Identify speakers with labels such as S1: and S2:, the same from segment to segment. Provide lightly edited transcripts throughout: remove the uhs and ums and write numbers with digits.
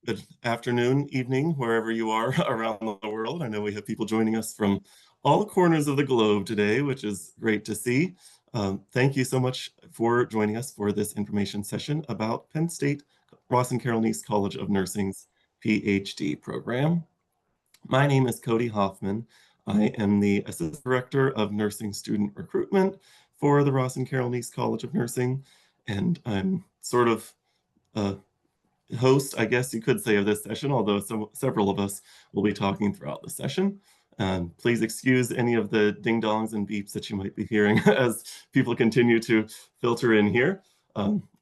S1: good afternoon, evening, wherever you are around the world. I know we have people joining us from all corners of the globe today, which is great to see. Thank you so much for joining us for this information session about Penn State Ross and Carol Neese College of Nursing's PhD program. My name is Cody Hoffman. I am the Assistant Director of Nursing Student Recruitment for the Ross and Carol Neese College of Nursing, and I'm sort of host, I guess you could say, of this session, although several of us will be talking throughout the session. Please excuse any of the ding-dongs and beeps that you might be hearing as people continue to filter in here.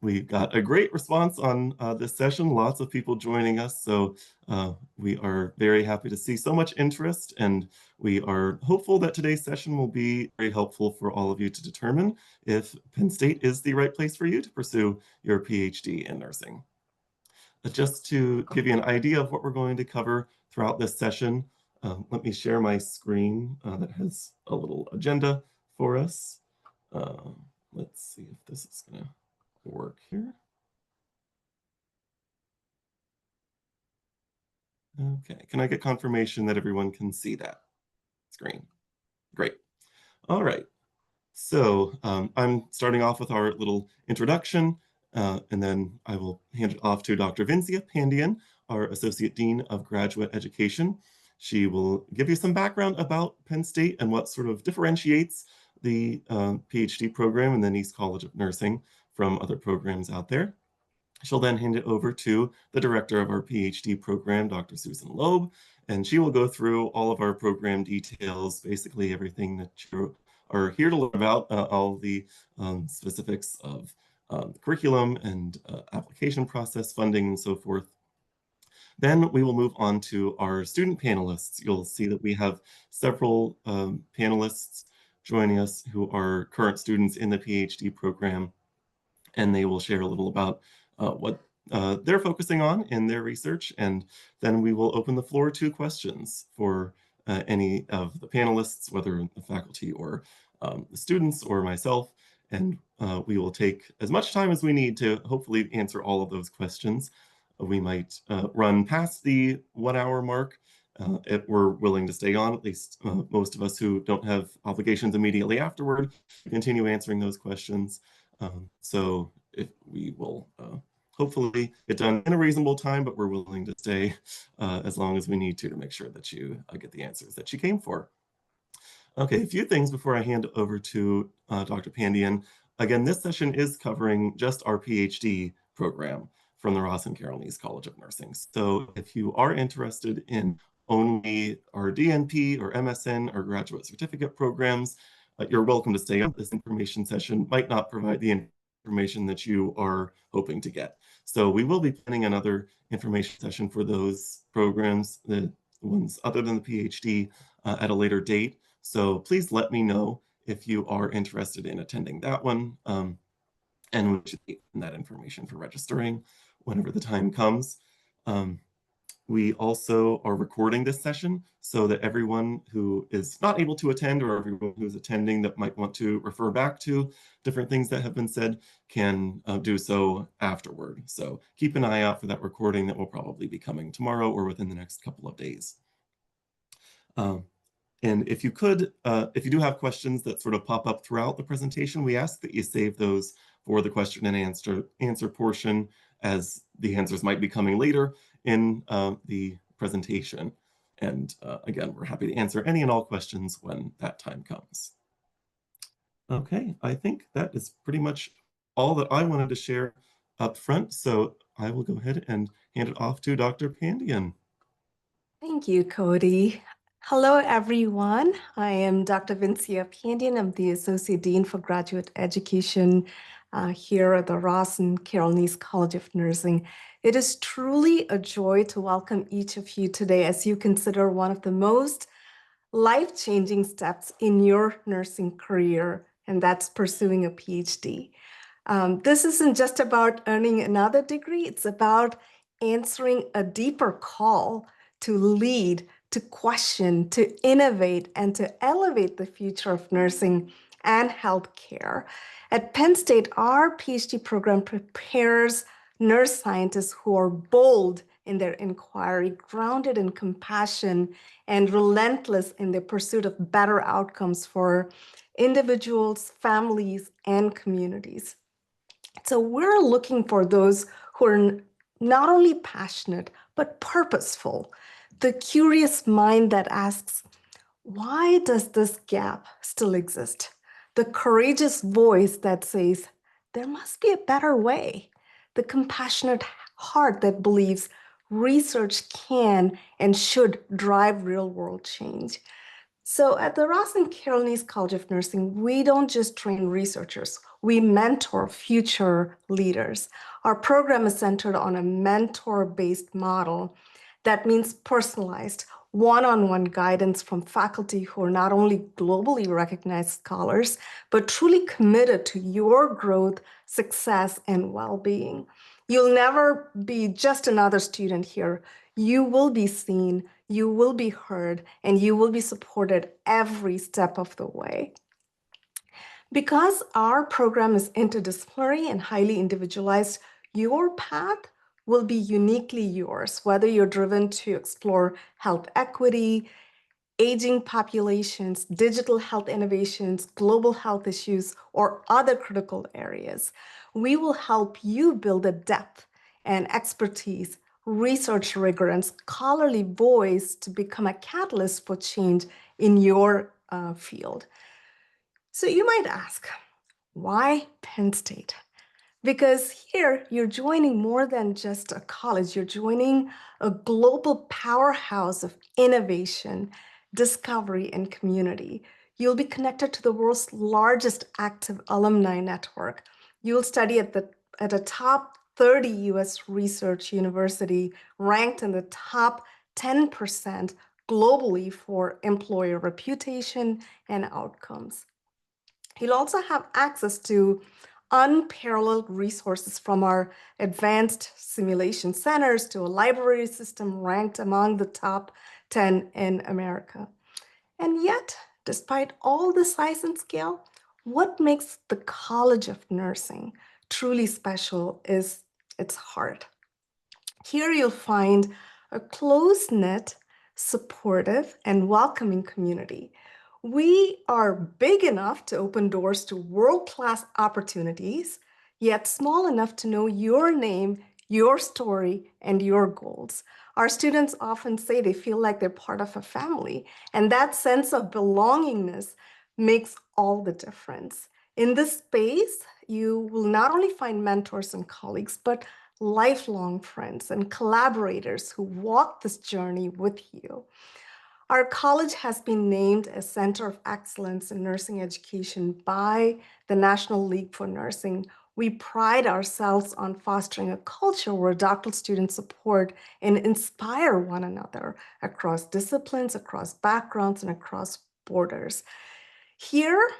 S1: We got a great response on this session, lots of people joining us, so we are very happy to see so much interest, and we are hopeful that today's session will be very helpful for all of you to determine if Penn State is the right place for you to pursue your PhD in nursing. Just to give you an idea of what we're going to cover throughout this session, let me share my screen that has a little agenda for us. Let's see if this is going to work here. Okay, can I get confirmation that everyone can see that screen? Great. All right. So I'm starting off with our little introduction, and then I will hand it off to Dr. Vincia Pandian, our Associate Dean of Graduate Education. She will give you some background about Penn State and what sort of differentiates the PhD program in the Neese College of Nursing from other programs out there. She'll then hand it over to the director of our PhD program, Dr. Susan Loeb, and she will go through all of our program details, basically everything that you are here to learn about, all the specifics of the curriculum and application process, funding, and so forth. Then we will move on to our student panelists. You'll see that we have several panelists joining us who are current students in the PhD program, and they will share a little about what they're focusing on in their research, and then we will open the floor to questions for any of the panelists, whether the faculty or the students or myself, and we will take as much time as we need to hopefully answer all of those questions. We might run past the 1 hour mark if we're willing to stay on, at least most of us who don't have obligations immediately afterward, continue answering those questions. So if we will hopefully get done in a reasonable time, but we're willing to stay as long as we need to make sure that you get the answers that you came for. Okay, a few things before I hand over to Dr. Pandian. Again, this session is covering just our PhD program from the Ross and Carol Neese College of Nursing. So if you are interested in only our DNP or MSN or graduate certificate programs, you're welcome to stay on. This information session might not provide the information that you are hoping to get. So we will be planning another information session for those programs, the ones other than the PhD, at a later date. So please let me know if you are interested in attending that one, and we should get that information for registering whenever the time comes. We also are recording this session so that everyone who is not able to attend or everyone who's attending that might want to refer back to different things that have been said can do so afterward. So keep an eye out for that recording that will probably be coming tomorrow or within the next couple of days. And if you could, if you do have questions that sort of pop up throughout the presentation, we ask that you save those for the question and answer portion, as the answers might be coming later in the presentation. And again, we're happy to answer any and all questions when that time comes. Okay, I think that is pretty much all that I wanted to share up front. So I will go ahead and hand it off to Dr. Pandian.
S2: Thank you, Cody. Hello, everyone. I am Dr. Vincia Pandian. I'm the Associate Dean for Graduate Education here at the Ross and Carol Neese College of Nursing. It is truly a joy to welcome each of you today as you consider one of the most life-changing steps in your nursing career, and that's pursuing a PhD. This isn't just about earning another degree, it's about answering a deeper call to lead, to question, to innovate, and to elevate the future of nursing and healthcare. At Penn State, our PhD program prepares nurse scientists who are bold in their inquiry, grounded in compassion, and relentless in their pursuit of better outcomes for individuals, families, and communities. So we're looking for those who are not only passionate, but purposeful. The curious mind that asks, why does this gap still exist? The courageous voice that says, there must be a better way. The compassionate heart that believes research can and should drive real world change. So at the Ross and Carolyn's College of Nursing, we don't just train researchers, we mentor future leaders. Our program is centered on a mentor-based model. That means personalized, one-on-one guidance from faculty who are not only globally recognized scholars, but truly committed to your growth, success, and well-being. You'll never be just another student here. You will be seen, you will be heard, and you will be supported every step of the way. Because our program is interdisciplinary and highly individualized, your path will be uniquely yours, whether you're driven to explore health equity, aging populations, digital health innovations, global health issues, or other critical areas. We will help you build a depth and expertise, research rigor, and scholarly voice to become a catalyst for change in your field. So you might ask, why Penn State? Because here you're joining more than just a college, you're joining a global powerhouse of innovation, discovery, and community. You'll be connected to the world's largest active alumni network. You'll study at a top 30 US research university, ranked in the top 10% globally for employer reputation and outcomes. You'll also have access to unparalleled resources from our advanced simulation centers to a library system ranked among the top 10 in America. And yet, despite all the size and scale, what makes the College of Nursing truly special is its heart. Here you'll find a close-knit, supportive, and welcoming community. We are big enough to open doors to world-class opportunities, yet small enough to know your name, your story, and your goals. Our students often say they feel like they're part of a family, and that sense of belongingness makes all the difference. In this space, you will not only find mentors and colleagues, but lifelong friends and collaborators who walk this journey with you. Our college has been named a Center of Excellence in Nursing Education by the National League for Nursing. We pride ourselves on fostering a culture where doctoral students support and inspire one another across disciplines, across backgrounds, and across borders. Here,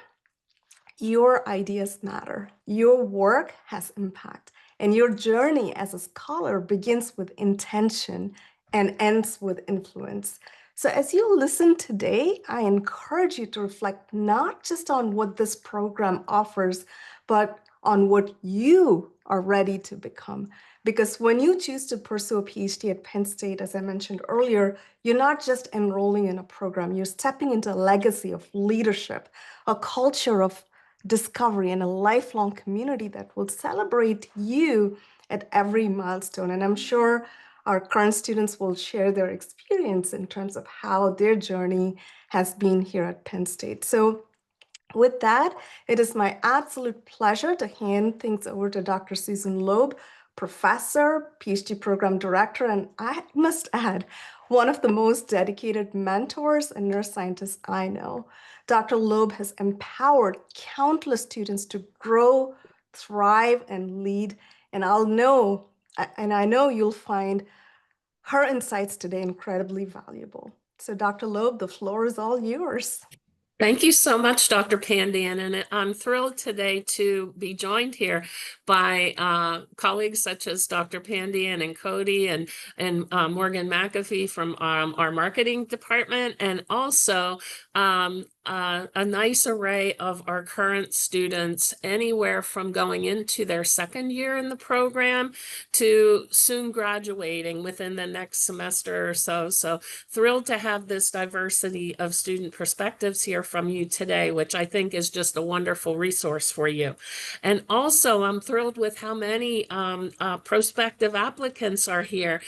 S2: your ideas matter. Your work has impact. And your journey as a scholar begins with intention and ends with influence. So as you listen today, I encourage you to reflect not just on what this program offers, but on what you are ready to become. Because when you choose to pursue a PhD at Penn State, as I mentioned earlier, you're not just enrolling in a program, you're stepping into a legacy of leadership, a culture of discovery, and a lifelong community that will celebrate you at every milestone. And I'm sure our current students will share their experience in terms of how their journey has been here at Penn State. So with that, it is my absolute pleasure to hand things over to Dr. Susan Loeb, professor, PhD program director, and I must add, one of the most dedicated mentors and nurse scientists I know. Dr. Loeb has empowered countless students to grow, thrive, and lead. And I know you'll find her insights today incredibly valuable. So Dr. Loeb, the floor is all yours.
S3: Thank you so much, Dr. Pandian, and I'm thrilled today to be joined here by colleagues such as Dr. Pandian and Cody and Morgan McAfee from our marketing department, and also a nice array of our current students, anywhere from going into their second year in the program to soon graduating within the next semester or so. So thrilled to have this diversity of student perspectives here from you today, which I think is just a wonderful resource for you. And also, I'm thrilled with how many prospective applicants are here.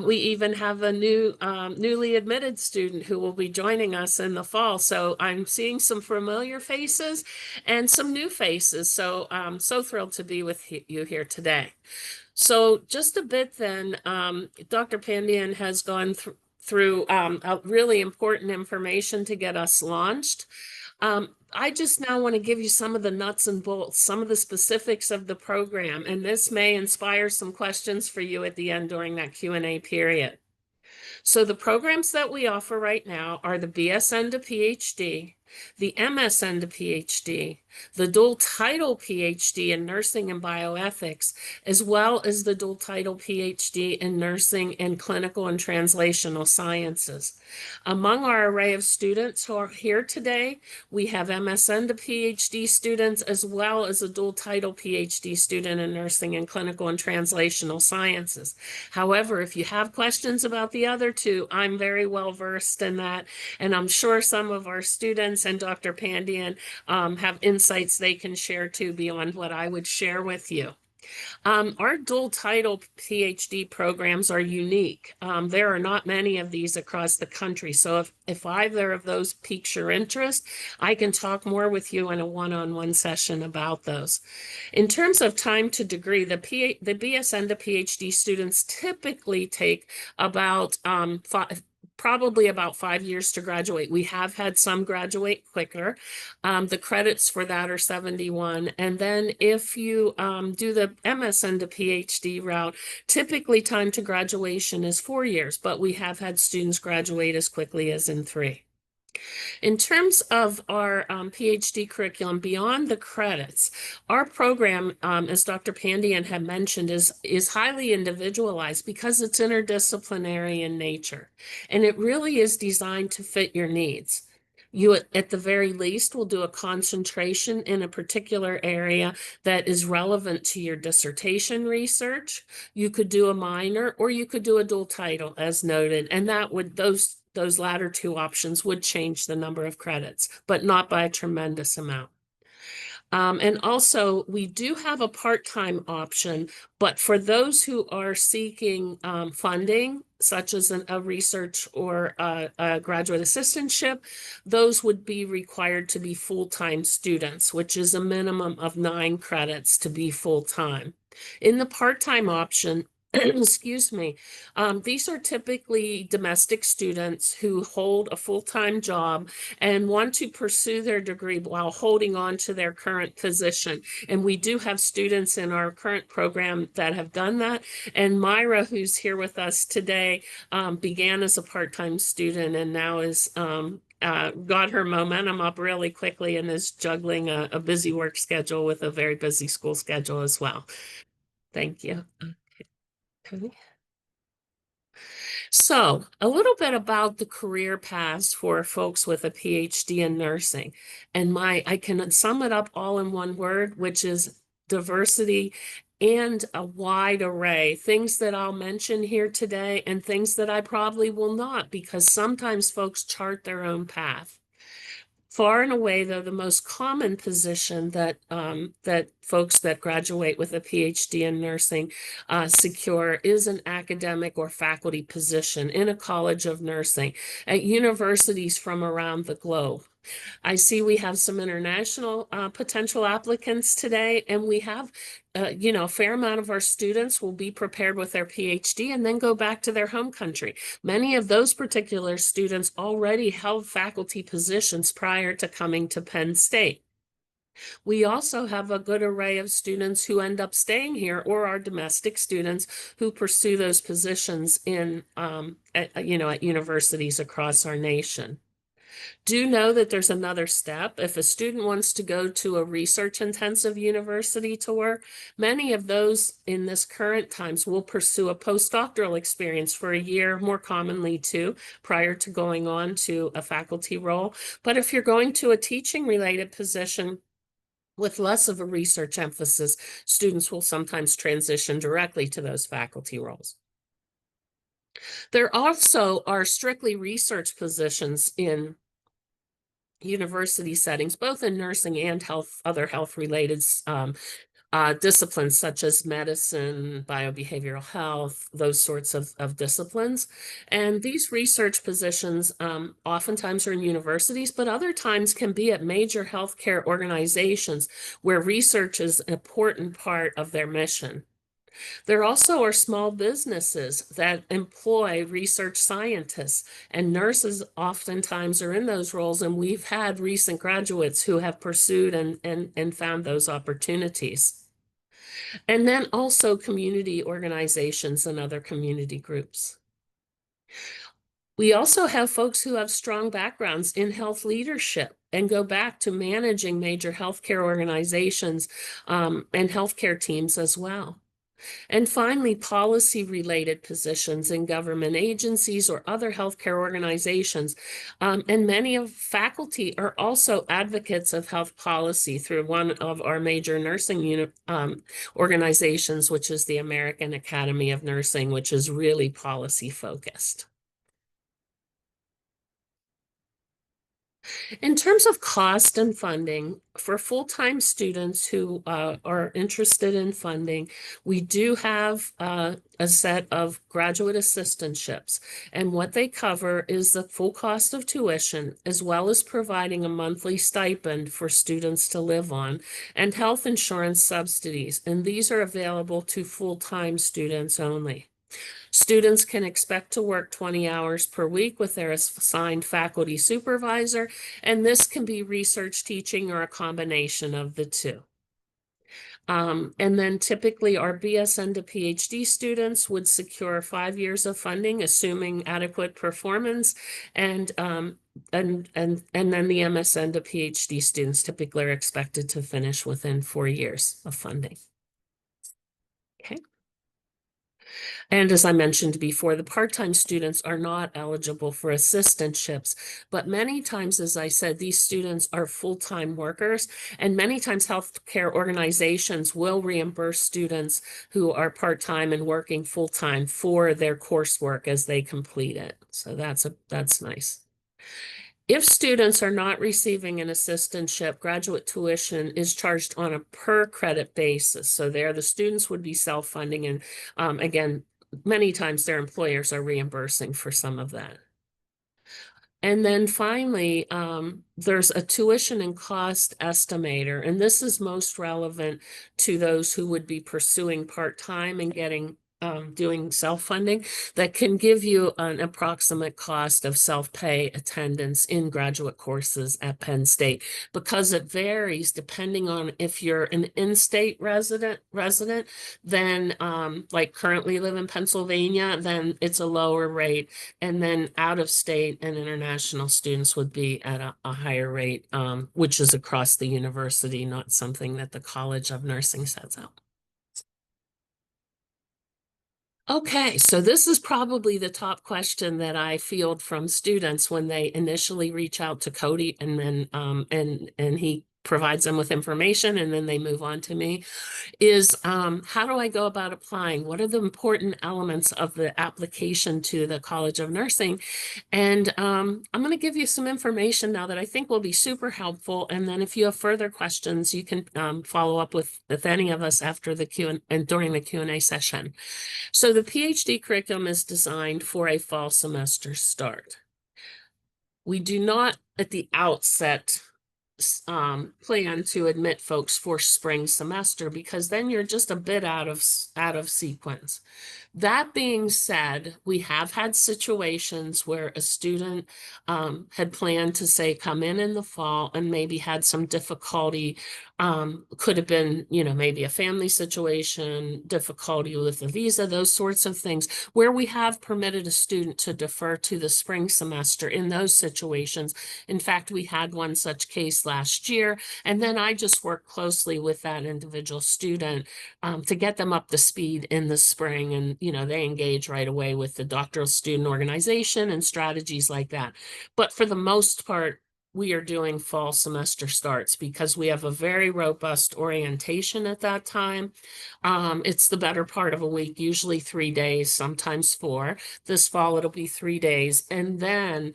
S3: We even have a newly admitted student who will be joining us in the fall. So I'm seeing some familiar faces and some new faces. So I'm so thrilled to be with you here today. So just a bit then, Dr. Pandian has gone through really important information to get us launched. I just now want to give you some of the nuts and bolts, some of the specifics of the program, and this may inspire some questions for you at the end during that Q&A period. So the programs that we offer right now are the BSN to PhD, the MSN to PhD, the dual title PhD in nursing and bioethics, as well as the dual title PhD in nursing and clinical and translational sciences. Among our array of students who are here today, we have MSN to PhD students, as well as a dual title PhD student in nursing and clinical and translational sciences. However, if you have questions about the other two, I'm very well versed in that, and I'm sure some of our students and Dr. Pandian have insights they can share too beyond what I would share with you. Our dual title PhD programs are unique. There are not many of these across the country. So if either of those piques your interest, I can talk more with you in a one-on-one session about those. In terms of time to degree, the BSN to PhD students typically take about probably about 5 years to graduate. We have had some graduate quicker. The credits for that are 71. And then if you do the MSN to PhD route, typically time to graduation is 4 years, but we have had students graduate as quickly as in 3. In terms of our PhD curriculum, beyond the credits, our program, as Dr. Pandian had mentioned, is highly individualized because it's interdisciplinary in nature. And it really is designed to fit your needs. You, at the very least, will do a concentration in a particular area that is relevant to your dissertation research. You could do a minor, or you could do a dual title, as noted, and that would those latter two options would change the number of credits, but not by a tremendous amount. And also, we do have a part-time option, but for those who are seeking funding, such as a research or a graduate assistantship, those would be required to be full-time students, which is a minimum of 9 credits to be full-time. In the part-time option, excuse me, these are typically domestic students who hold a full-time job and want to pursue their degree while holding on to their current position. And we do have students in our current program that have done that. And Myra, who's here with us today, began as a part-time student and now is got her momentum up really quickly and is juggling a busy work schedule with a very busy school schedule as well. Thank you. Okay. So a little bit about the career paths for folks with a PhD in nursing. And I can sum it up all in one word, which is diversity and a wide array. Things that I'll mention here today and things that I probably will not, because sometimes folks chart their own path. Far and away, though, the most common position that that folks that graduate with a PhD in nursing secure is an academic or faculty position in a college of nursing at universities from around the globe. I see we have some international potential applicants today, and we have, a fair amount of our students will be prepared with their PhD and then go back to their home country. Many of those particular students already held faculty positions prior to coming to Penn State. We also have a good array of students who end up staying here, or our domestic students who pursue those positions in, at universities across our nation. Do know that there's another step. If a student wants to go to a research-intensive university to work, many of those in this current times will pursue a postdoctoral experience for a year, more commonly two, prior to going on to a faculty role. But if you're going to a teaching-related position with less of a research emphasis, students will sometimes transition directly to those faculty roles. There also are strictly research positions in university settings, both in nursing and other health-related disciplines such as medicine, biobehavioral health, those sorts of disciplines. And these research positions oftentimes are in universities, but other times can be at major healthcare organizations where research is an important part of their mission. There also are small businesses that employ research scientists, and nurses oftentimes are in those roles, and we've had recent graduates who have pursued and found those opportunities. And then also community organizations and other community groups. We also have folks who have strong backgrounds in health leadership and go back to managing major healthcare organizations and healthcare teams as well. And finally, policy-related positions in government agencies or other healthcare organizations. And many of faculty are also advocates of health policy through one of our major nursing organizations, which is the American Academy of Nursing, which is really policy-focused. In terms of cost and funding, for full-time students who are interested in funding, we do have a set of graduate assistantships. And what they cover is the full cost of tuition, as well as providing a monthly stipend for students to live on, and health insurance subsidies. And these are available to full-time students only. Students can expect to work 20 hours per week with their assigned faculty supervisor, and this can be research teaching or a combination of the two. And then typically our BSN to PhD students would secure 5 years of funding, assuming adequate performance, and then the MSN to PhD students typically are expected to finish within 4 years of funding. Okay. And as I mentioned before, the part-time students are not eligible for assistantships, but many times, as I said, these students are full-time workers, and many times healthcare organizations will reimburse students who are part-time and working full-time for their coursework as they complete it. So that's nice. If students are not receiving an assistantship, graduate tuition is charged on a per credit basis. So there, the students would be self-funding, and again, many times their employers are reimbursing for some of that. And then finally, there's a tuition and cost estimator, and this is most relevant to those who would be pursuing part-time and getting doing self-funding, that can give you an approximate cost of self-pay attendance in graduate courses at Penn State, because it varies depending on if you're an in-state resident, then like currently live in Pennsylvania, then it's a lower rate. And then out-of-state and international students would be at a higher rate, which is across the university, not something that the College of Nursing sets out. Okay, so this is probably the top question that I field from students when they initially reach out to Cody, and then and he provides them with information, and then they move on to me, is how do I go about applying? What are the important elements of the application to the College of Nursing? And I'm going to give you some information now that I think will be super helpful. And then if you have further questions, you can follow up with any of us after the and during the Q&A session. So the PhD curriculum is designed for a fall semester start. We do not at the outset plan to admit folks for spring semester, because then you're just a bit out of sequence. That being said, we have had situations where a student had planned to say come in the fall and maybe had some difficulty. Could have been, maybe a family situation, difficulty with a visa, those sorts of things, where we have permitted a student to defer to the spring semester in those situations. In fact, we had one such case last year, and then I just worked closely with that individual student to get them up to speed in the spring. And, they engage right away with the doctoral student organization and strategies like that. But for the most part, we are doing fall semester starts because we have a very robust orientation at that time. It's the better part of a week, usually 3 days, sometimes 4. This fall, it'll be 3 days. And then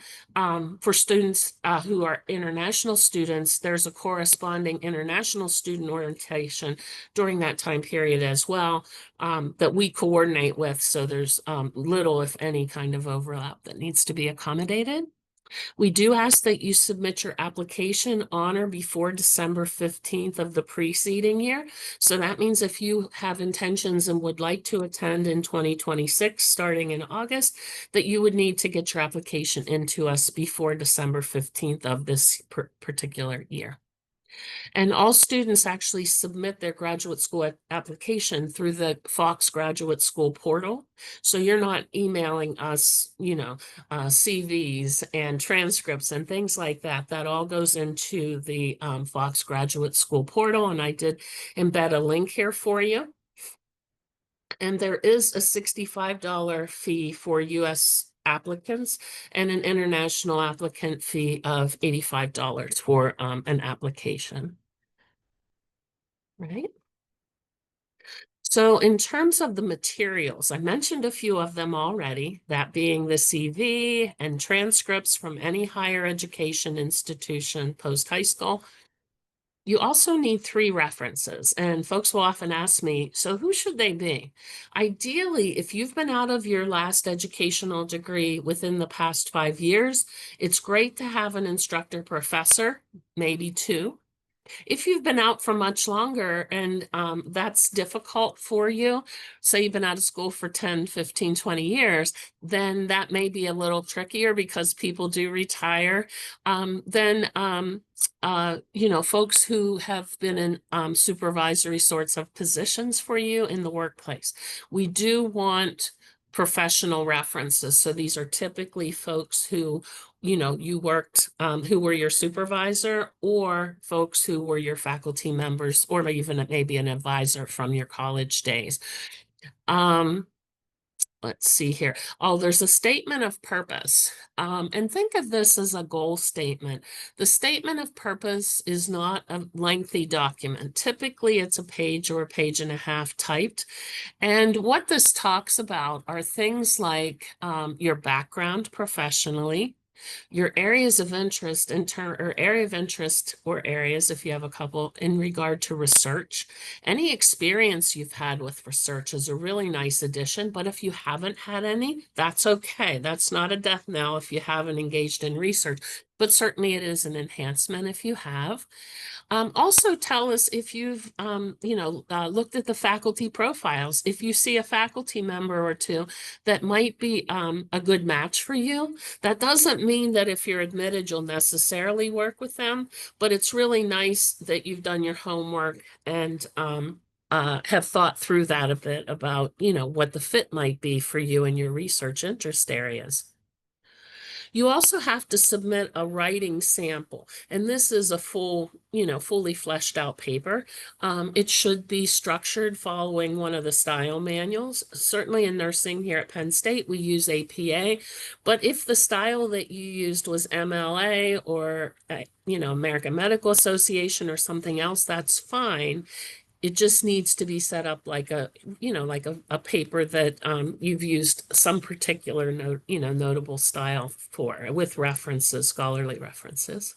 S3: for students who are international students, there's a corresponding international student orientation during that time period as well that we coordinate with. So there's little, if any, kind of overlap that needs to be accommodated. We do ask that you submit your application on or before December 15th of the preceding year. So that means if you have intentions and would like to attend in 2026, starting in August, that you would need to get your application into us before December 15th of this particular year. And all students actually submit their graduate school application through the Fox Graduate School portal. So you're not emailing us, CVs and transcripts and things like that. That all goes into the Fox Graduate School portal. And I did embed a link here for you. And there is a $65 fee for U.S. applicants and an international applicant fee of $85 for an application. Right? So in terms of the materials, I mentioned a few of them already, that being the CV and transcripts from any higher education institution post-high school. You also need 3 references, and folks will often ask me, so who should they be? Ideally, if you've been out of your last educational degree within the past 5 years, it's great to have an instructor professor, maybe 2. If you've been out for much longer and that's difficult for you, say you've been out of school for 10, 15, 20 years, then that may be a little trickier because people do retire. Folks who have been in supervisory sorts of positions for you in the workplace. We do want professional references. So these are typically folks who you worked, who were your supervisor, or folks who were your faculty members, or even maybe an advisor from your college days. Let's see here. Oh, there's a statement of purpose. And think of this as a goal statement. The statement of purpose is not a lengthy document. Typically, it's a page or a page and a half typed. And what this talks about are things like your background professionally, your areas of interest or area of interest or areas, if you have a couple, in regard to research. Any experience you've had with research is a really nice addition, but if you haven't had any, that's okay. That's not a death knell if you haven't engaged in research, but certainly it is an enhancement if you have. Also tell us if you've, looked at the faculty profiles. If you see a faculty member or two that might be a good match for you, that doesn't mean that if you're admitted, you'll necessarily work with them, but it's really nice that you've done your homework and have thought through that a bit about, what the fit might be for you and your research interest areas. You also have to submit a writing sample, and this is a fully fleshed out paper. It should be structured following one of the style manuals. Certainly in nursing here at Penn State, we use APA, but if the style that you used was MLA or, American Medical Association or something else, that's fine. It just needs to be set up like a paper that you've used some particular notable style for, with references, scholarly references.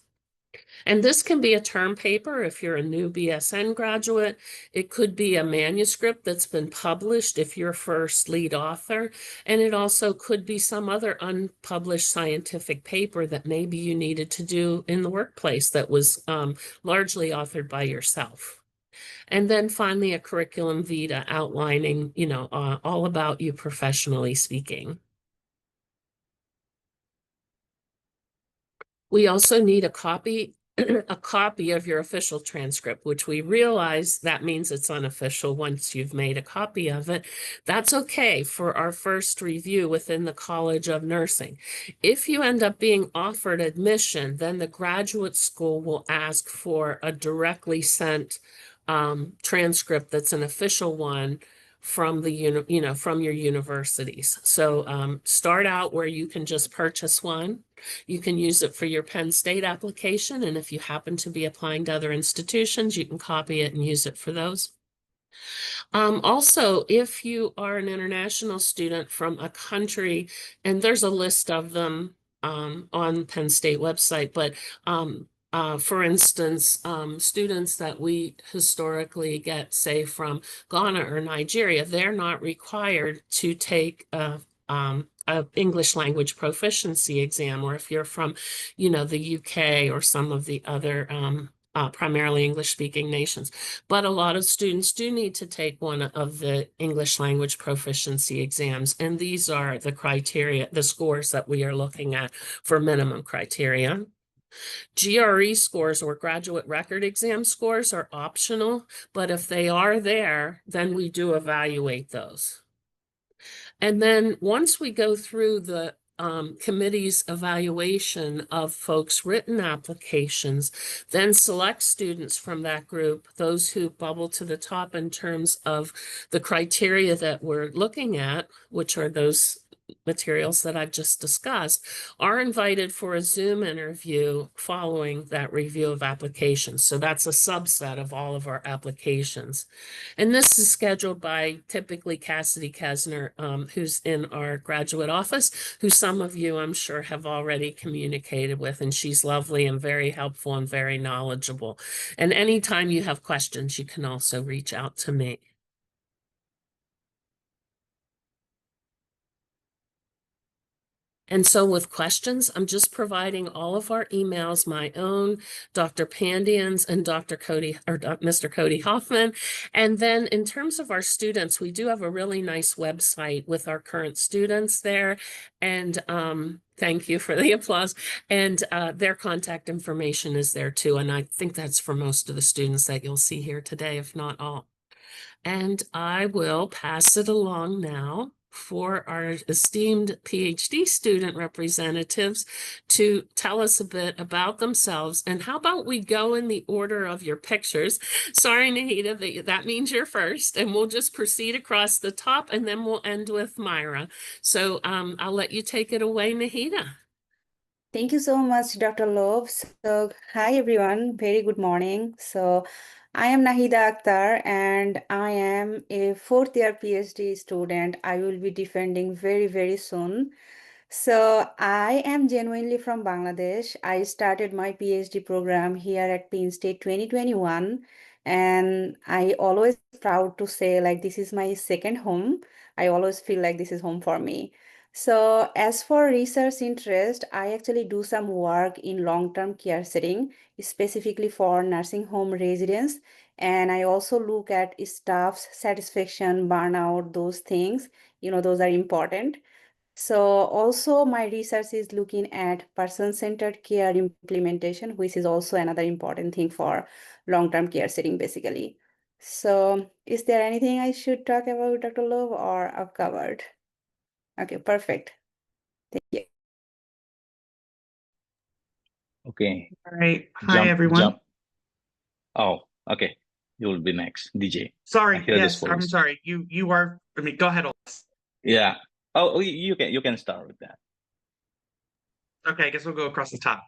S3: And this can be a term paper if you're a new BSN graduate. It could be a manuscript that's been published if you're first lead author. And it also could be some other unpublished scientific paper that maybe you needed to do in the workplace that was largely authored by yourself. And then finally, a curriculum vitae outlining, all about you professionally speaking. We also need a copy of your official transcript, which we realize that means it's unofficial once you've made a copy of it. That's okay for our first review within the College of Nursing. If you end up being offered admission, then the graduate school will ask for a directly sent transcript that's an official one from from your universities. So start out where you can just purchase one. You can use it for your Penn State application, and if you happen to be applying to other institutions, you can copy it and use it for those. Also, if you are an international student from a country, and there's a list of them on Penn State website, but for instance, students that we historically get, say, from Ghana or Nigeria, they're not required to take a English language proficiency exam, or if you're from, the UK or some of the other primarily English-speaking nations. But a lot of students do need to take one of the English language proficiency exams, and these are the criteria, the scores that we are looking at for minimum criteria. GRE scores, or graduate record exam scores, are optional, but if they are there, then we do evaluate those. And then once we go through the committee's evaluation of folks' written applications, then select students from that group, those who bubble to the top in terms of the criteria that we're looking at, which are those materials that I've just discussed, are invited for a Zoom interview following that review of applications. So that's a subset of all of our applications. And this is scheduled by typically Cassidy Kesner, who's in our graduate office, who some of you, I'm sure, have already communicated with, and she's lovely and very helpful and very knowledgeable. And anytime you have questions, you can also reach out to me. And so with questions, I'm just providing all of our emails, my own, Dr. Pandian's, and Dr. Cody, or Mr. Cody Hoffman. And then in terms of our students, we do have a really nice website with our current students there. And thank you for the applause. And their contact information is there too. And I think that's for most of the students that you'll see here today, if not all. And I will pass it along now for our esteemed PhD student representatives to tell us a bit about themselves. And how about we go in the order of your pictures? Sorry, Nahida, that means you're first, and we'll just proceed across the top, and then we'll end with Myra. So I'll let you take it away, Nahida.
S4: Thank you so much, Dr. Love. So, hi everyone, very good morning. So, I am Nahida Akhtar and I am a fourth year PhD student. I will be defending very, very soon. So, I am genuinely from Bangladesh. I started my PhD program here at Penn State 2021, and I always proud to say like this is my second home. I always feel like this is home for me. So as for research interest, I actually do some work in long-term care setting, specifically for nursing home residents. And I also look at staff's satisfaction, burnout, those things, those are important. So also my research is looking at person-centered care implementation, which is also another important thing for long-term care setting, basically. So is there anything I should talk about, Dr. Love, or I've covered? Okay, perfect. Thank you.
S5: Okay.
S6: All right. Hi, everyone.
S5: Oh, okay. You will be next, DJ.
S6: Sorry. Yes, I'm sorry. You are. I mean, go ahead.
S5: Yeah. Oh, you can start with that.
S6: Okay, I guess we'll go across the top.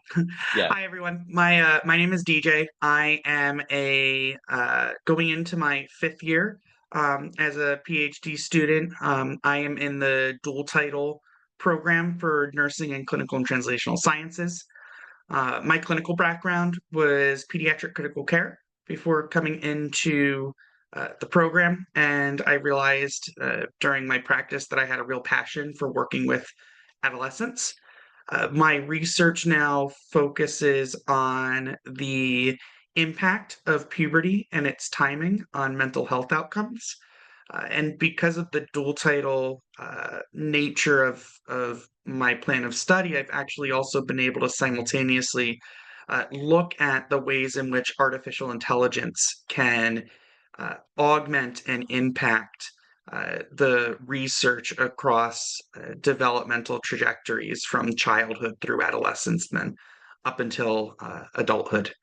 S5: Yeah.
S6: Hi, everyone. My name is DJ. I am going into my 5th year as a PhD student. I am in the dual title program for nursing and clinical and translational sciences. My clinical background was pediatric critical care before coming into the program, and I realized during my practice that I had a real passion for working with adolescents. My research now focuses on the impact of puberty and its timing on mental health outcomes. And because of the dual title nature of my plan of study, I've actually also been able to simultaneously look at the ways in which artificial intelligence can augment and impact the research across developmental trajectories from childhood through adolescence, and then up until adulthood.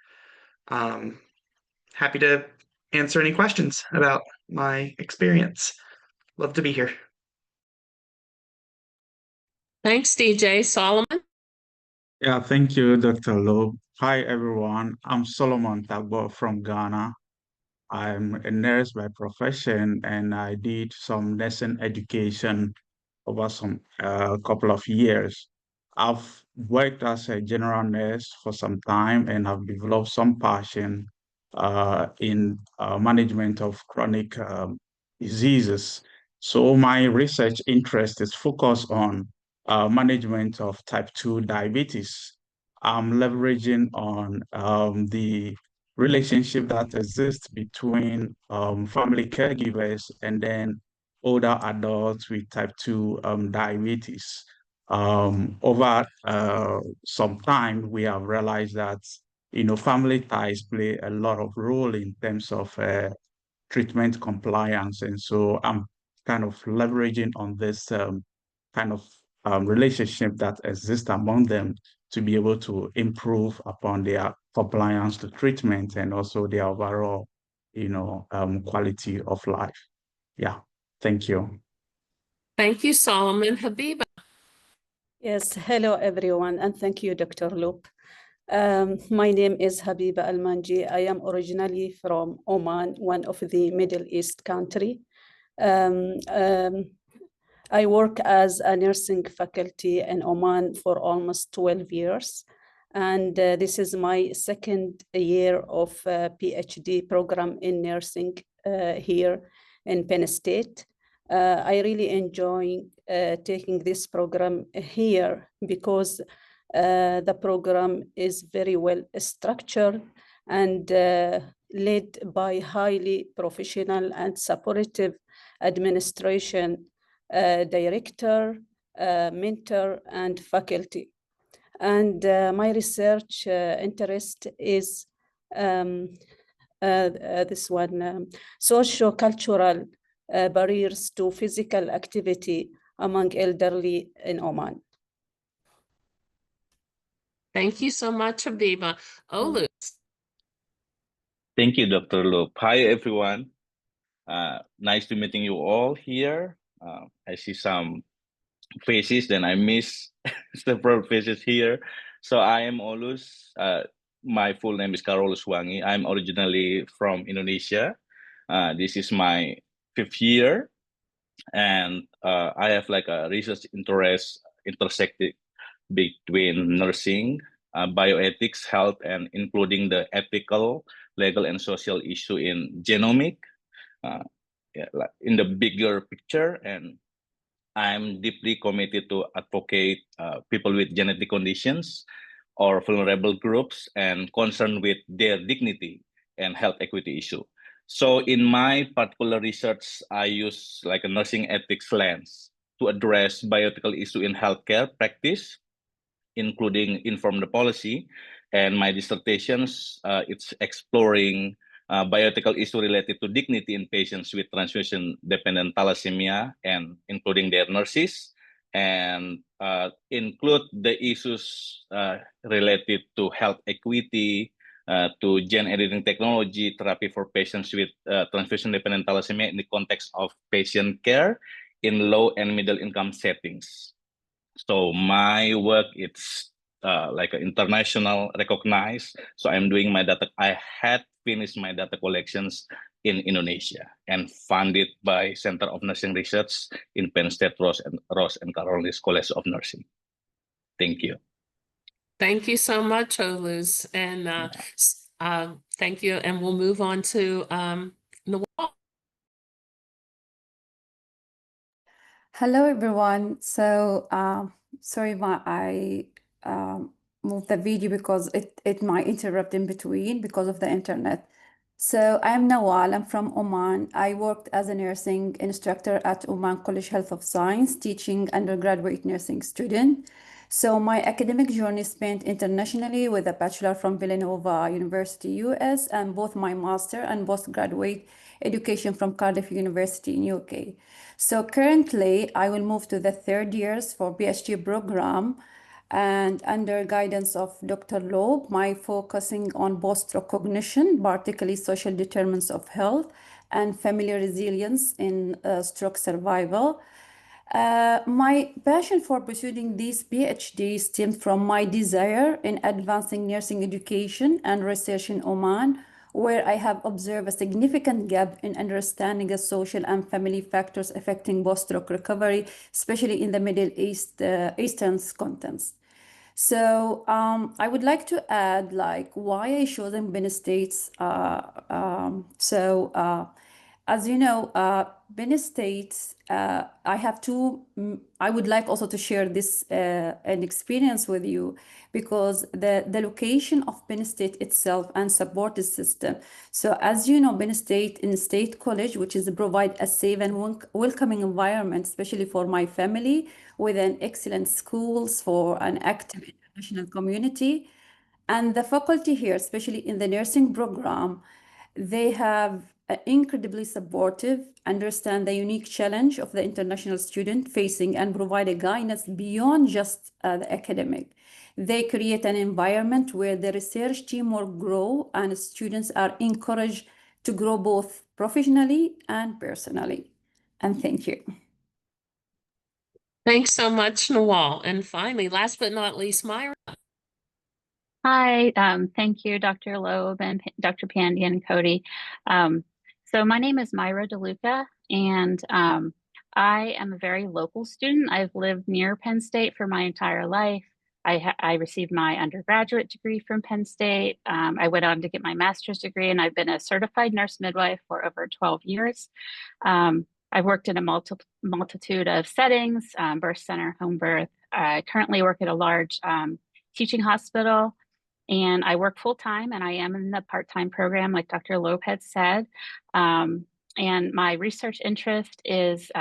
S6: Happy to answer any questions about my experience. Love to be here.
S3: Thanks, DJ. Solomon?
S7: Yeah, thank you, Dr. Loeb. Hi, everyone. I'm Solomon Tagbo from Ghana. I'm a nurse by profession, and I did some nursing education over some couple of years. I've worked as a general nurse for some time and have developed some passion in management of chronic diseases. So my research interest is focused on management of type 2 diabetes. I'm leveraging on the relationship that exists between family caregivers and then older adults with type 2 diabetes. Over some time, we have realized that, family ties play a lot of role in terms of treatment compliance. And so I'm kind of leveraging on this kind of relationship that exists among them to be able to improve upon their compliance to treatment and also their overall, quality of life. Yeah, thank you.
S3: Thank you, Solomon. Habiba?
S8: Yes, hello everyone, and thank you, Dr. Loop. My name is Habiba Almanji. I am originally from Oman, one of the Middle East country. I work as a nursing faculty in Oman for almost 12 years. And this is my second year of PhD program in nursing here in Penn State. I really enjoy taking this program here because the program is very well structured and led by highly professional and supportive administration, director, mentor, and faculty. And my research interest is this one, socio-cultural barriers to physical activity among elderly in Oman.
S3: Thank you so much, Habiba. Olu?
S5: Thank you, Dr. Loeb. Hi, everyone. Nice to meeting you all here. I see some faces, then I miss several faces here. So I am Olus. My full name is Carolus Wangi. I'm originally from Indonesia. This is my 5th year, and I have like a research interest intersected between nursing, bioethics, health, and including the ethical, legal, and social issue in genomic, like in the bigger picture. And I'm deeply committed to advocate people with genetic conditions or vulnerable groups and concerned with their dignity and health equity issue. So in my particular research, I use like a nursing ethics lens to address bioethical issue in healthcare practice, including inform the policy. And my dissertations, it's exploring bioethical issue related to dignity in patients with transfusion-dependent thalassemia and including their nurses, and include the issues related to health equity, to gene editing technology, therapy for patients with transfusion-dependent thalassemia in the context of patient care in low and middle income settings. So my work, it's like international recognized. So I'm doing my data. I had finished my data collections in Indonesia and funded by Center of Nursing Research in Penn State Ross and Caroline's College of Nursing. Thank you.
S3: Thank you so much, Olus. And thank you. And we'll move on to Nawal.
S9: Hello, everyone. So, sorry, move the video because it might interrupt in between because of the internet. So I'm Nawal, I'm from Oman. I worked as a nursing instructor at Oman College Health of Science, teaching undergraduate nursing student. So my academic journey spent internationally with a bachelor from Villanova University, US, and both my master and postgraduate education from Cardiff University in UK. So currently I will move to the third years for PhD program, and under guidance of Dr. Loeb, my focusing on post-stroke cognition, particularly social determinants of health and family resilience in stroke survival. My passion for pursuing this PhD stemmed from my desire in advancing nursing education and research in Oman, where I have observed a significant gap in understanding the social and family factors affecting post-stroke recovery, especially in the Middle East, Eastern context. So I would like to add like why I chosen Penn State's. As you know, Penn State, I have two, I would like also to share this an experience with you because the location of Penn State itself and support system. So as you know, Penn State in State College, which is provide a safe and welcoming environment, especially for my family, with an excellent schools for an active international community. And the faculty here, especially in the nursing program, they have incredibly supportive, understand the unique challenge of the international student facing and provide a guidance beyond just the academic. They create an environment where the research team will grow and students are encouraged to grow both professionally and personally. And thank you.
S3: Thanks so much, Nawal. And finally, last but not least, Myra.
S10: Hi, thank you, Dr. Loeb and Dr. Pandian and Cody. So my name is Myra DeLuca, and I am a very local student. I've lived near Penn State for my entire life. I received my undergraduate degree from Penn State. I went on to get my master's degree, and I've been a certified nurse midwife for over 12 years. I've worked in a multitude of settings, birth center, home birth. I currently work at a large teaching hospital. And I work full time, and I am in the part-time program, like Dr. Loeb had said. And my research interest is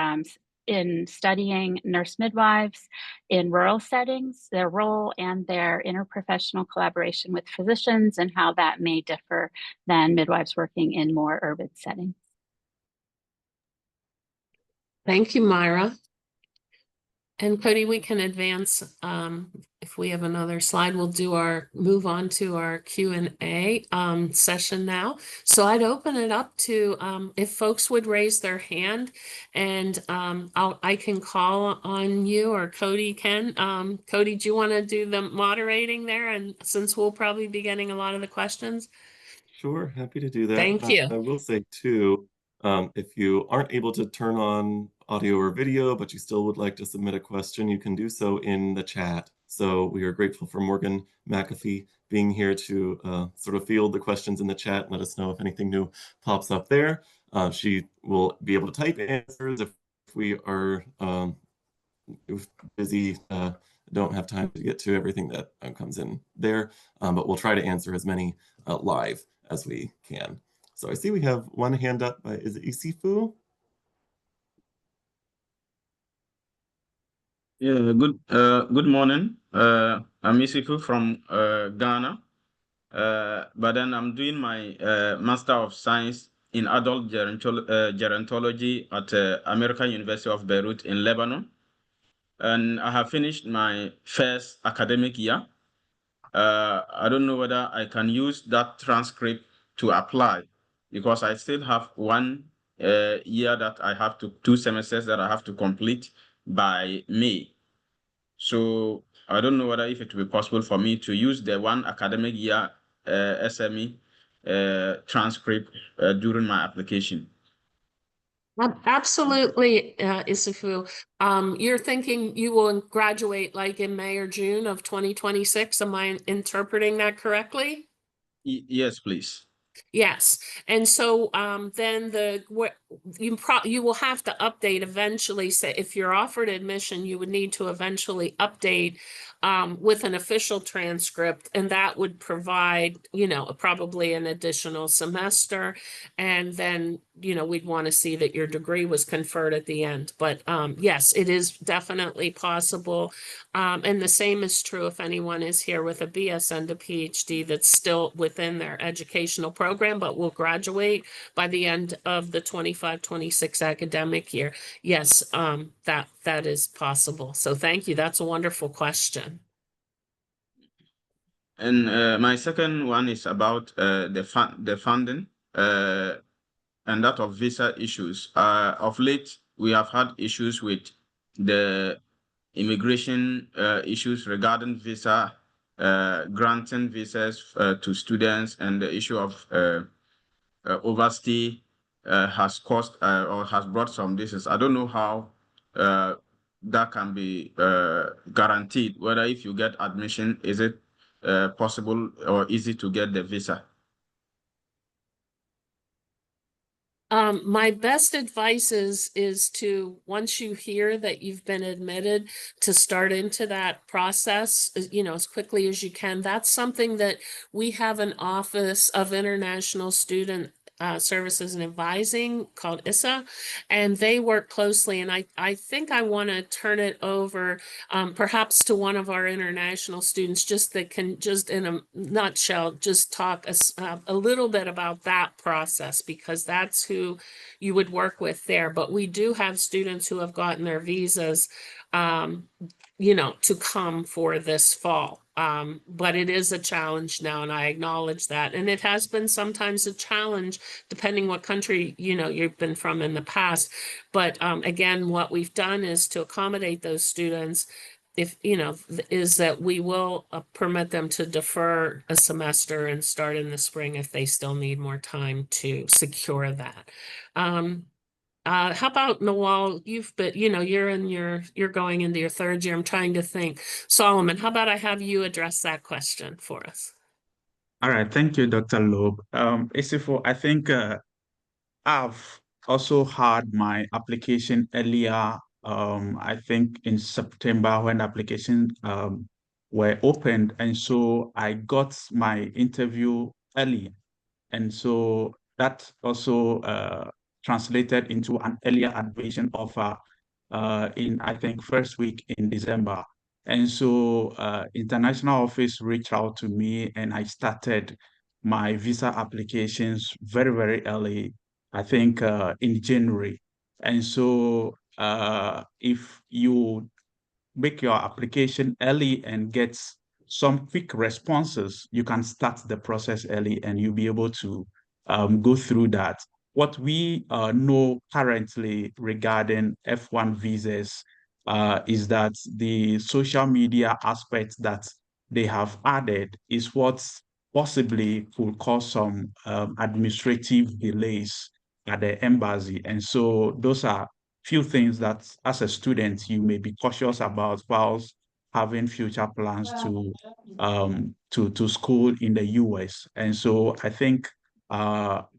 S10: in studying nurse midwives in rural settings, their role and their interprofessional collaboration with physicians, and how that may differ than midwives working in more urban settings.
S3: Thank you, Myra. And Cody, we can advance. If we have another slide, we'll move on to our Q&A session now. So I'd open it up to if folks would raise their hand, and I can call on you, or Cody can. Cody, do you want to do the moderating there? And since we'll probably be getting a lot of the questions.
S1: Sure, happy to do that.
S3: Thank you.
S1: I will say too, if you aren't able to turn on audio or video, but you still would like to submit a question, you can do so in the chat. So we are grateful for Morgan McAfee being here to sort of field the questions in the chat and let us know if anything new pops up there. She will be able to type answers if we are busy, don't have time to get to everything that comes in there, but we'll try to answer as many live as we can. So I see we have one hand up by, is it Isifu?
S11: Yeah, good morning. I'm Isifu from Ghana, but then I'm doing my Master of Science in Adult Gerontology at American University of Beirut in Lebanon. And I have finished my first academic year. I don't know whether I can use that transcript to apply, because I still have one year that I have to, 2 semesters that I have to complete by May. So I don't know whether if it will be possible for me to use the one academic year SME transcript during my application.
S3: Absolutely, Isifu. You're thinking you will graduate like in May or June of 2026. Am I interpreting that correctly?
S11: Yes, please.
S3: Yes, and so then you will have to update eventually. Say if you're offered admission, you would need to eventually update with an official transcript, and that would provide, you know, probably an additional semester, and then, you know, we'd want to see that your degree was conferred at the end. But yes, it is definitely possible. And the same is true if anyone is here with a BS and a PhD that's still within their educational program, but will graduate by the end of the 25-26 academic year. Yes, that is possible. So thank you. That's a wonderful question.
S11: And my second one is about the funding and that of visa issues. Of late, we have had issues with the immigration issues regarding visa, granting visas to students, and the issue of overstay has caused or has brought some disease. I don't know how that can be guaranteed, whether if you get admission, is it possible or easy to get the visa?
S3: My best advice is to, once you hear that you've been admitted, to start into that process, you know, as quickly as you can. That's something that we have an Office of International Student Services and Advising called ISSA, and they work closely. And I think I want to turn it over perhaps to one of our international students, just that can just in a nutshell just talk a little bit about that process, because that's who you would work with there. But we do have students who have gotten their visas, you know, to come for this fall. But it is a challenge now, and I acknowledge that. And it has been sometimes a challenge, depending what country, you know, you've been from in the past. But again, what we've done is to accommodate those students, if, you know, is that we will permit them to defer a semester and start in the spring if they still need more time to secure that. How about Nawal? You've been, you know, you're going into your third year. I'm trying to think. Solomon, how about I have you address that question for us?
S7: All right, thank you, Dr. Loeb. Isifo, I think I've also had my application earlier, I think in September when applications were opened. And so I got my interview early. And so that also translated into an earlier admission offer in, I think, first week in December. And so international office reached out to me and I started my visa applications very, very early, I think in January. And so if you make your application early and get some quick responses, you can start the process early and you'll be able to go through that. What we know currently regarding F1 visas is that the social media aspect that they have added is what possibly could cause some administrative delays at the embassy. And so those are few things that as a student you may be cautious about whilst having future plans to school in the US. And so I think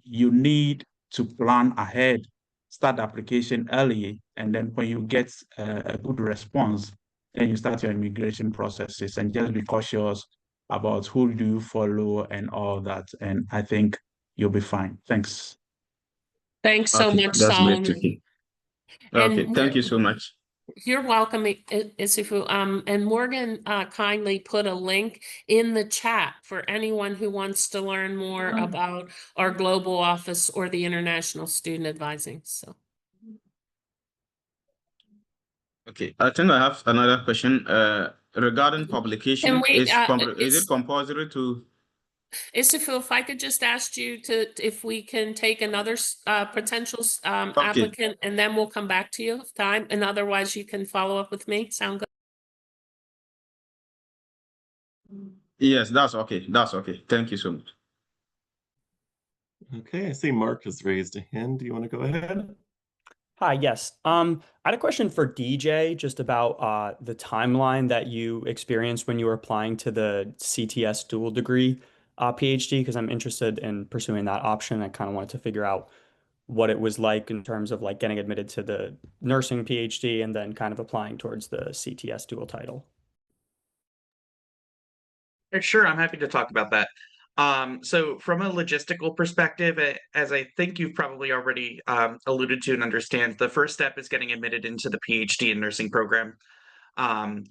S7: you need to plan ahead, start the application early, and then when you get a good response, then you start your immigration processes and just be cautious about who do you follow and all that. And I think you'll be fine. Thanks.
S3: Thanks so
S11: Okay,
S3: much,
S11: that's great to
S3: Solomon.
S11: hear.
S3: And
S11: Okay, thank you so much.
S3: You're welcome, Isifu. And Morgan kindly put a link in the chat for anyone who wants to learn more about our global office or the International Student Advising. So,
S11: Okay, I think I have another question regarding publication.
S3: and
S11: Is it compulsory to?
S3: Isifu, if I could just ask you if we can take another potential
S11: Okay.
S3: applicant, and then we'll come back to you if time, and otherwise you can follow up with me. Sound good?
S11: Yes, that's okay. That's okay. Thank you so much.
S1: Okay, I see Mark has raised a hand. Do you want to go ahead?
S12: Hi, yes. I had a question for DJ just about the timeline that you experienced when you were applying to the CTS dual degree. PhD because I'm interested in pursuing that option. I kind of wanted to figure out what it was like in terms of like getting admitted to the nursing PhD and then kind of applying towards the CTS dual title.
S6: Sure, I'm happy to talk about that. So from a logistical perspective, as I think you've probably already alluded to and understand, the first step is getting admitted into the PhD in nursing program.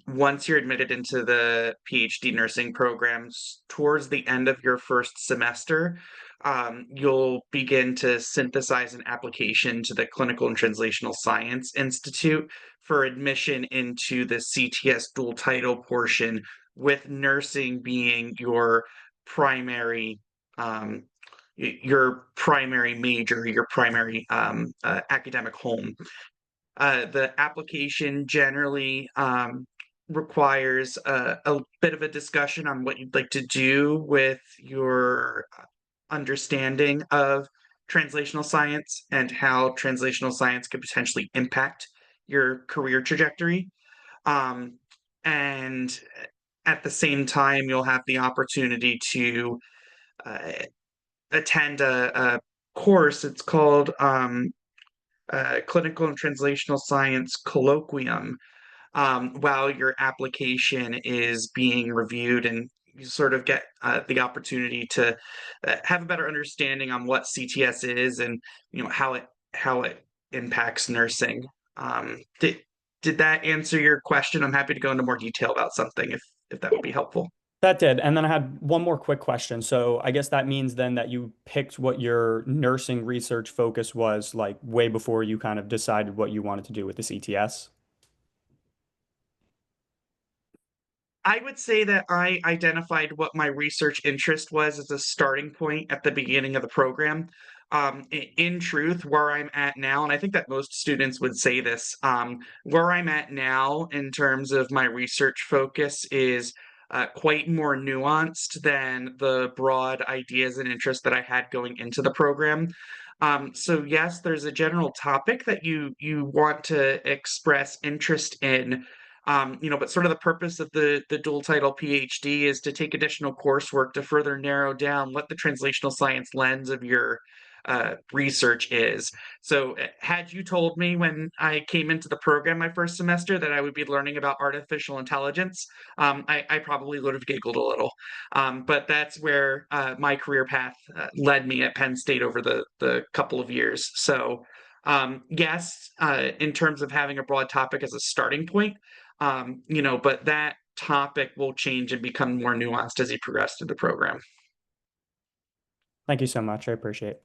S6: Once you're admitted into the PhD nursing programs, towards the end of your first semester, you'll begin to synthesize an application to the Clinical and Translational Science Institute for admission into the CTS dual title portion, with nursing being your primary major, your primary academic home. The application generally requires a bit of a discussion on what you'd like to do with your understanding of translational science and how translational science could potentially impact your career trajectory. And at the same time, you'll have the opportunity to attend a course. It's called Clinical and Translational Science Colloquium, while your application is being reviewed, and you sort of get the opportunity to have a better understanding on what CTS is and how it impacts nursing. Did that answer your question? I'm happy to go into more detail about something if that would be helpful.
S12: That did. And then I had one more quick question. So I guess that means then that you picked what your nursing research focus was like way before you kind of decided what you wanted to do with the CTS.
S6: I would say that I identified what my research interest was as a starting point at the beginning of the program. In truth, where I'm at now, and I think that most students would say this, where I'm at now in terms of my research focus is quite more nuanced than the broad ideas and interests that I had going into the program. So yes, there's a general topic that you want to express interest in. But sort of the purpose of the dual title PhD is to take additional coursework to further narrow down what the translational science lens of your research is. So had you told me when I came into the program my first semester that I would be learning about artificial intelligence, I probably would have giggled a little. But that's where my career path led me at Penn State over the couple of years. So yes, in terms of having a broad topic as a starting point, but that topic will change and become more nuanced as you progress through the program.
S12: Thank you so much. I appreciate it.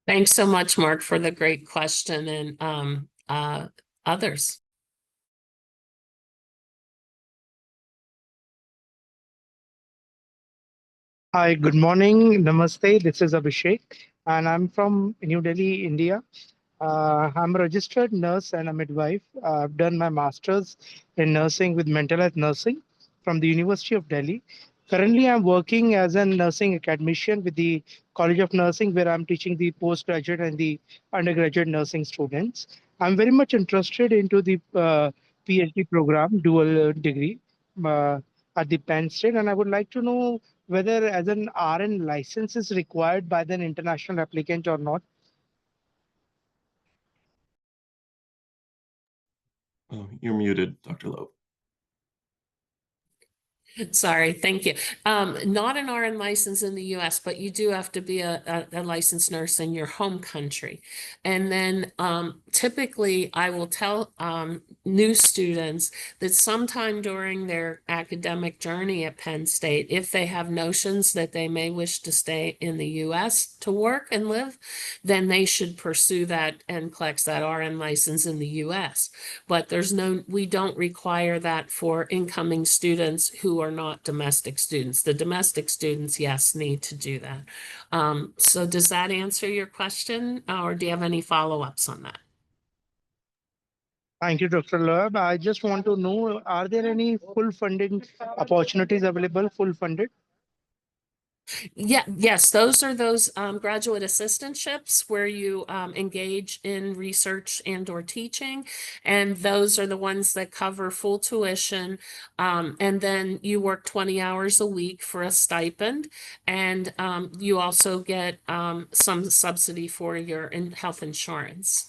S3: Thanks so much, Mark, for the great question, and others.
S13: Hi, good morning. Namaste. This is Abhishek, and I'm from New Delhi, India. I'm a registered nurse and a midwife. I've done my master's in nursing with mental health nursing from the University of Delhi. Currently, I'm working as a nursing academician with the College of Nursing, where I'm teaching the postgraduate and the undergraduate nursing students. I'm very much interested into the PhD program, dual degree at the Penn State, and I would like to know whether as an RN license is required by the international applicant or not.
S1: Oh, you're muted, Dr. Loeb.
S3: Sorry, thank you. Not an RN license in the US, but you do have to be a licensed nurse in your home country. And then typically I will tell new students that sometime during their academic journey at Penn State, if they have notions that they may wish to stay in the US to work and live, then they should pursue that NCLEX, that RN license in the US. But we don't require that for incoming students who are not domestic students. The domestic students, yes, need to do that. So does that answer your question, or do you have any follow-ups on that?
S13: Thank you, Dr. Loeb. I just want to know, are there any full funding opportunities available, full funded?
S3: Yes, those are those graduate assistantships where you engage in research and or teaching, and those are the ones that cover full tuition, and then you work 20 hours a week for a stipend, and you also get some subsidy for your health insurance.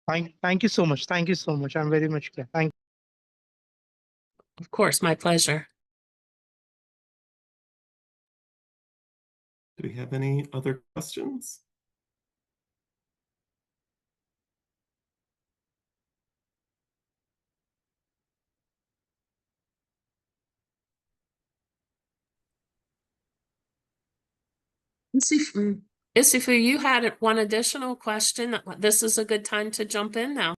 S13: Thank you so much. Thank you so much. I'm very much clear. Thank you.
S3: Of course, my pleasure.
S1: Do we have any other questions?
S3: Isifu, you had one additional question. This is a good time to jump in now.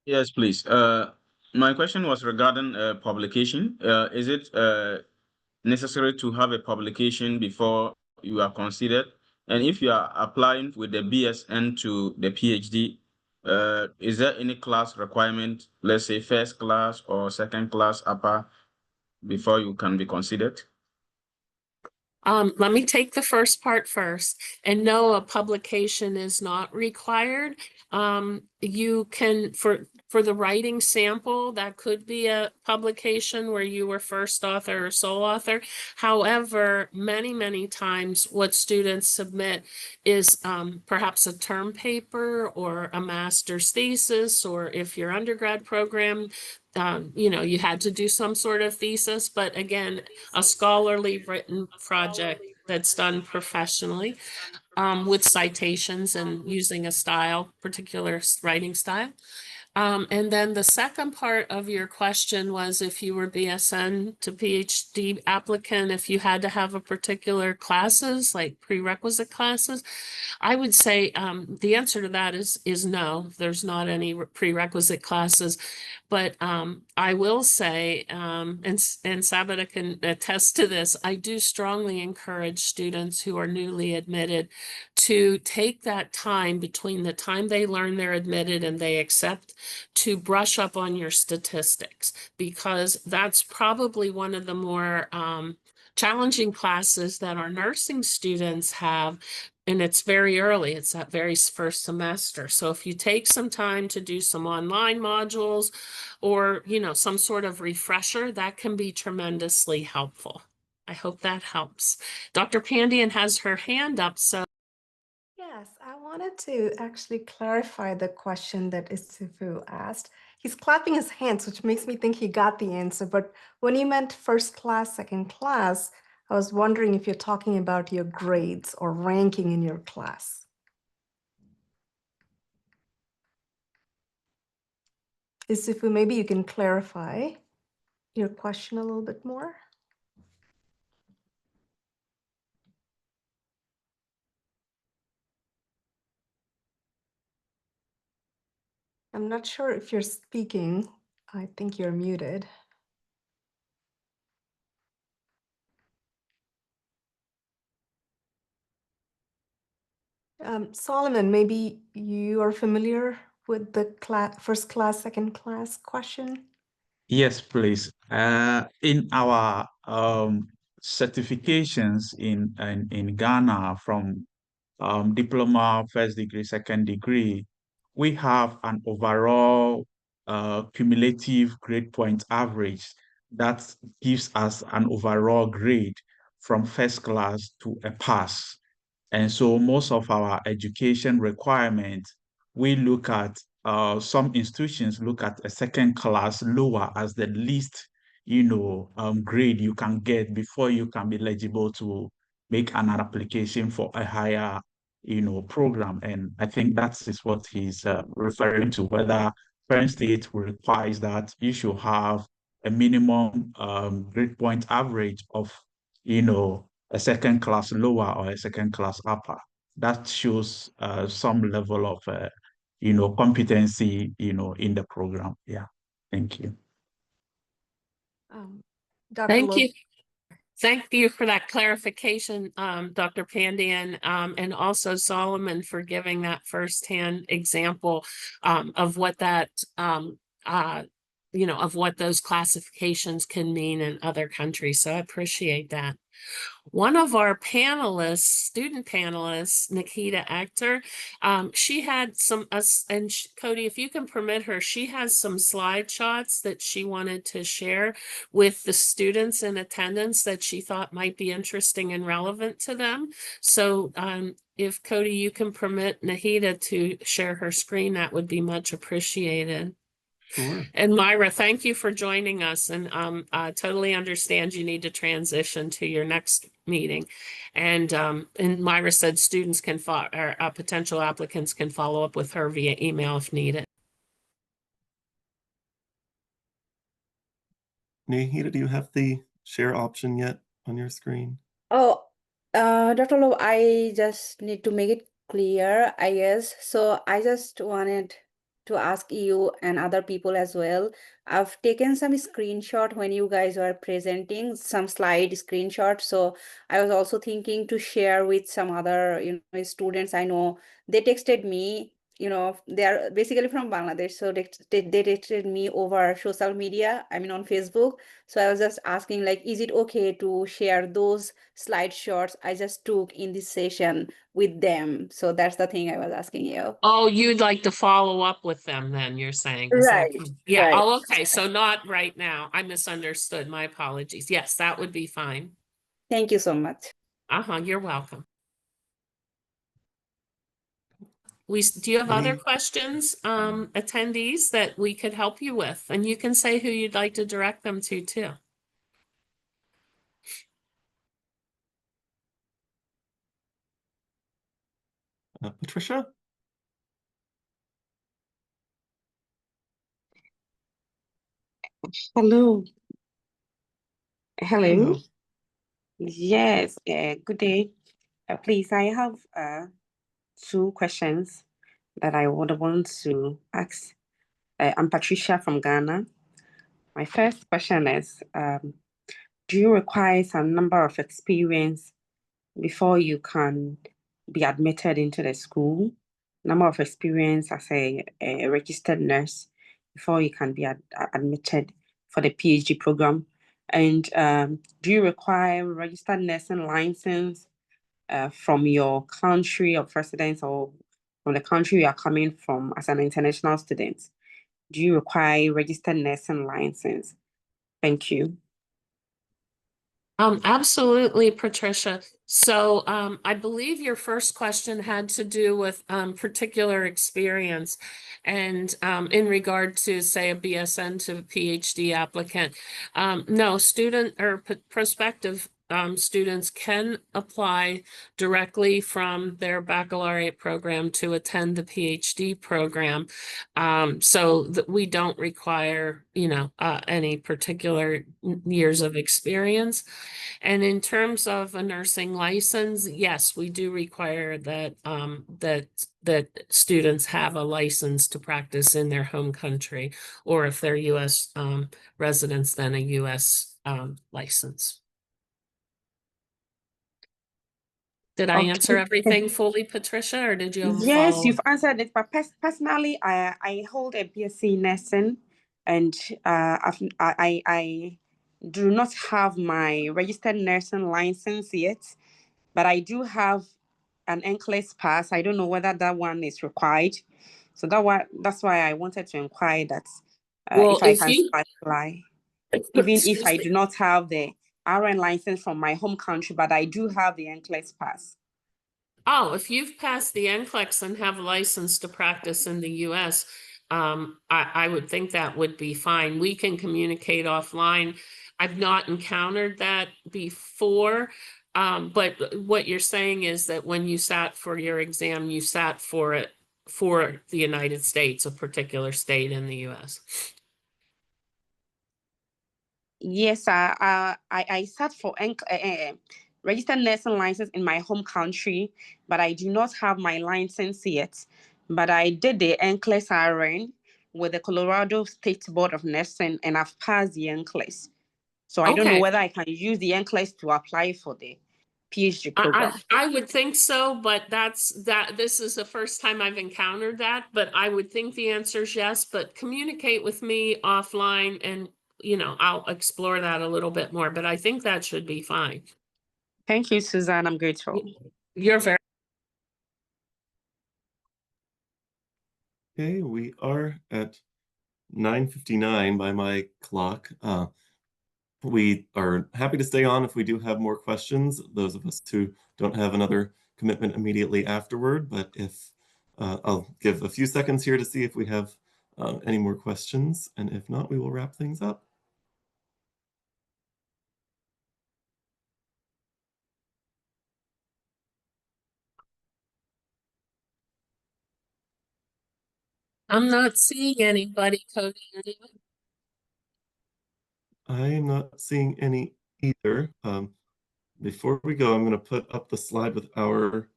S11: Yes, please. My question was regarding publication. Is it necessary to have a publication before you are considered? And if you are applying with the BSN to the PhD, is there any class requirement, let's say first class or second class upper, before you can be considered?
S3: Let me take the first part first. And no, a publication is not required. You can, for the writing sample, that could be a publication where you were first author or sole author. However, many times what students submit is perhaps a term paper or a master's thesis, or if your undergrad program, you had to do some sort of thesis, but again, a scholarly written project that's done professionally with citations and using a particular writing style. And then the second part of your question was if you were BSN to PhD applicant, if you had to have a particular classes, like prerequisite classes. I would say the answer to that is no, there's not any prerequisite classes. But I will say, and Sabita can attest to this, I do strongly encourage students who are newly admitted to take that time between the time they learn they're admitted and they accept to brush up on your statistics, because that's probably one of the more challenging classes that our nursing students have. And it's very early, it's that very first semester. So if you take some time to do some online modules or, some sort of refresher, that can be tremendously helpful. I hope that helps. Dr. Pandian has her hand up, so.
S2: Yes, I wanted to actually clarify the question that Isifu asked. He's clapping his hands, which makes me think he got the answer. But when you meant first class, second class, I was wondering if you're talking about your grades or ranking in your class. Isifu, maybe you can clarify your question a little bit more. I'm not sure if you're speaking. I think you're muted. Solomon, maybe you are familiar with the first class, second class question?
S7: Yes, please. In our certifications in Ghana from diploma, first degree, second degree, we have an overall cumulative grade point average that gives us an overall grade from first class to a pass. And so most of our education requirements, we look at, some institutions look at a second class lower as the least, grade you can get before you can be eligible to make an application for a higher, program. And I think that is what he's referring to, whether Penn State requires that you should have a minimum grade point average of, a second class lower or a second class upper. That shows some level of, competency, in the program. Yeah. Thank you.
S2: Dr.
S3: Thank
S2: Loeb.
S3: you. Thank you for that clarification, Dr. Pandian, and also Solomon for giving that firsthand example of what that of what those classifications can mean in other countries. So I appreciate that. One of our panelists, student panelists, Nikita Akhtar, she had some, Cody, if you can permit her, she has some slide shots that she wanted to share with the students in attendance that she thought might be interesting and relevant to them. So if Cody, you can permit Nahida to share her screen, that would be much appreciated.
S1: Sure.
S3: And Myra, thank you for joining us, and totally understand you need to transition to your next meeting. And Myra said students can or potential applicants can follow up with her via email if needed.
S1: Nahida, do you have the share option yet on your screen?
S4: Oh, Dr. Lowe, I just need to make it clear, I guess. So I just wanted to ask you and other people as well. I've taken some screenshot when you guys were presenting some slide screenshot. So I was also thinking to share with some other, students I know. They texted me, they are basically from Bangladesh. So they texted me over social media, I mean on Facebook. So I was just asking, like, is it okay to share those slide shots I just took in this session with them? So that's the thing I was asking you.
S3: Oh, you'd like to follow up with them then, you're saying? Is that
S4: Right,
S3: yeah.
S4: right.
S3: Oh, okay. So not right now. I misunderstood. My apologies. Yes, that would be fine.
S4: Thank you so much.
S3: You're welcome. Do you have other questions, attendees, that we could help you with? And you can say who you'd like to direct them to too.
S1: Patricia?
S14: Hello.
S1: Hello.
S14: Yes, good day. Please, I have two questions that I would want to ask. I'm Patricia from Ghana. My first question is, do you require some number of experience before you can be admitted into the school? Number of experience as a registered nurse before you can be admitted for the PhD program? And do you require registered nursing license from your country of residence or from the country you are coming from as an international student? Do you require registered nursing license? Thank you.
S3: Absolutely, Patricia. So I believe your first question had to do with particular experience and in regard to, say, a BSN to a PhD applicant. No, student or prospective students can apply directly from their baccalaureate program to attend the PhD program. So that we don't require, any particular years of experience. And in terms of a nursing license, yes, we do require that that students have a license to practice in their home country, or if they're U.S. Residents, then a U.S. License. Did I answer everything fully, Patricia, or did you have a
S14: Yes,
S3: follow-up?
S14: you've answered it. But personally, I hold a BSc nursing, and I do not have my registered nursing license yet, but I do have an NCLEX pass. I don't know whether that one is required. So that's why I wanted to inquire that
S3: Well,
S14: if I
S3: if
S14: can
S3: you
S14: apply, even if
S3: excuse
S14: I
S3: me.
S14: do not have the RN license from my home country, but I do have the NCLEX pass.
S3: Oh, if you've passed the NCLEX and have a license to practice in the US, I would think that would be fine. We can communicate offline. I've not encountered that before, but what you're saying is that when you sat for your exam, you sat for it for the United States, a particular state in the US.
S14: Yes, I sat for registered nursing license in my home country, but I do not have my license yet. But I did the NCLEX RN with the Colorado State Board of Nursing, and I've passed the NCLEX. So I don't know
S3: Okay.
S14: whether I can use the NCLEX to apply for the PhD program?
S3: I would think so, but this is the first time I've encountered that, but I would think the answer is yes, but communicate with me offline and, I'll explore that a little bit more, but I think that should be fine.
S14: Thank you, Suzanne. I'm grateful.
S3: You're very
S1: Okay, we are at 9:59 by my clock. We are happy to stay on if we do have more questions, those of us who don't have another commitment immediately afterward, but if I'll give a few seconds here to see if we have any more questions, and if not, we will wrap things up.
S3: I'm not seeing anybody, Cody.
S1: I am not seeing any either. Before we go, I'm going to put up the slide with our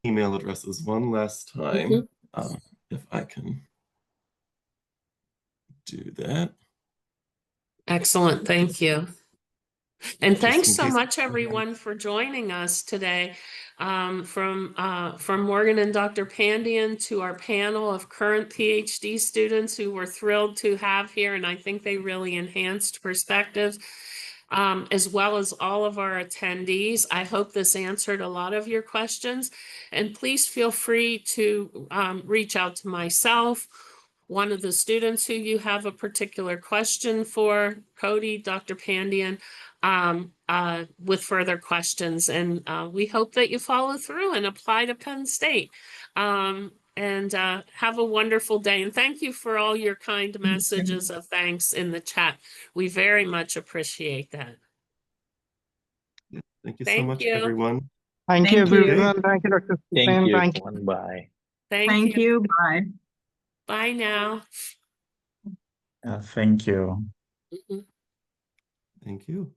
S1: email addresses one last time, if I can do that.
S3: Excellent. Thank you. And thanks
S1: in
S3: so
S1: case-
S3: much, everyone, for joining us today. From Morgan and Dr. Pandian to our panel of current PhD students who we're thrilled to have here, and I think they really enhanced perspectives, as well as all of our attendees. I hope this answered a lot of your questions, and please feel free to reach out to myself, one of the students who you have a particular question for, Cody, Dr. Pandian, with further questions. And we hope that you follow through and apply to Penn State. And have a wonderful day. And thank you for all your kind messages of thanks in the chat. We very much appreciate that.
S1: Thank you so much, everyone.
S13: Thank you, everyone.
S1: Okay.
S13: Thank you, Dr.
S5: Thank
S13: Suzanne.
S5: you,
S13: Thank you.
S5: everyone. Bye.
S3: Thank you.
S15: Bye.
S3: Bye now.
S7: Thank you.
S3: Mhm.
S1: Thank you.